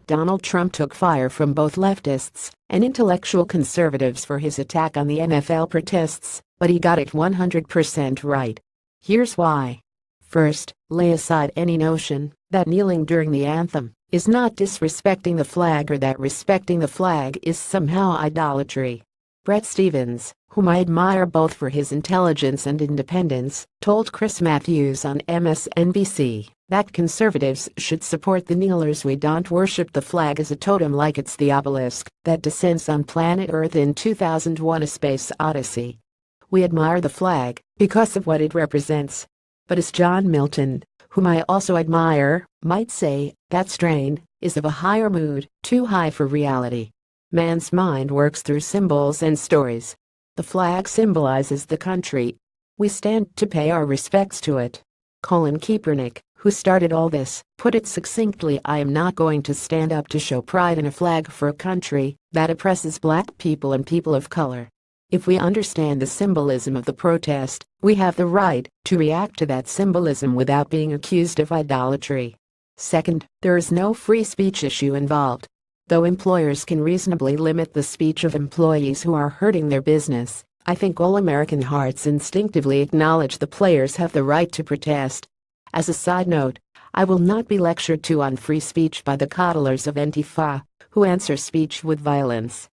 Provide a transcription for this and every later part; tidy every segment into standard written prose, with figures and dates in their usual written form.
Donald Trump took fire from both leftists and intellectual conservatives for his attack on the NFL protests, but he got it 100% right. Here's why. First, lay aside any notion that kneeling during the anthem is not disrespecting the flag or that respecting the flag is somehow idolatry. Bret Stephens, whom I admire both for his intelligence and independence, told Chris Matthews on MSNBC that conservatives should support the kneelers. We don't worship the flag as a totem like it's the obelisk that descends on planet Earth in 2001: A Space Odyssey. We admire the flag because of what it represents. But as John Milton, whom I also admire, might say, that strain is of a higher mood, too high for reality. Man's mind works through symbols and stories. The flag symbolizes the country. We stand to pay our respects to it. Colin Kaepernick, who started all this, put it succinctly: I am not going to stand up to show pride in a flag for a country that oppresses black people and people of color. If we understand the symbolism of the protest, we have the right to react to that symbolism without being accused of idolatry. Second, there is no free speech issue involved. Though employers can reasonably limit the speech of employees who are hurting their business, I think all American hearts instinctively acknowledge the players have the right to protest. As a side note, I will not be lectured to on free speech by the coddlers of Antifa, who answer speech with violence.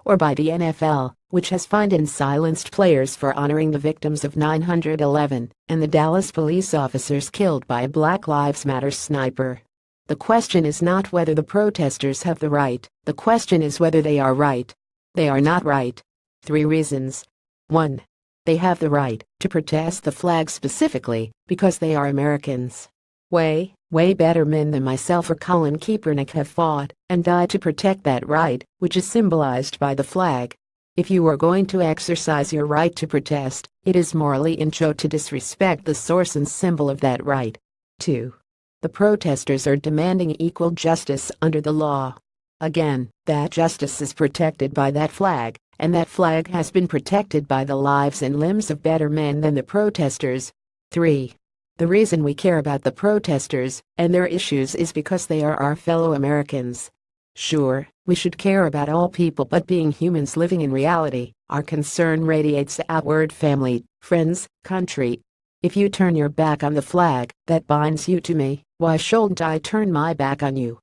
Or by the NFL, which has fined and silenced players for honoring the victims of 9/11 and the Dallas police officers killed by a Black Lives Matter sniper. The question is not whether the protesters have the right, the question is whether they are right. They are not right. 3 reasons. 1. They have the right to protest the flag specifically because they are Americans. Way better men than myself or Colin Kaepernick have fought and died to protect that right, which is symbolized by the flag. If you are going to exercise your right to protest, it is morally incho to disrespect the source and symbol of that right. 2. The protesters are demanding equal justice under the law. Again, that justice is protected by that flag, and that flag has been protected by the lives and limbs of better men than the protesters. 3. The reason we care about the protesters and their issues is because they are our fellow Americans. Sure, we should care about all people, but being humans living in reality, our concern radiates outward: family, friends, country. If you turn your back on the flag that binds you to me, why shouldn't I turn my back on you?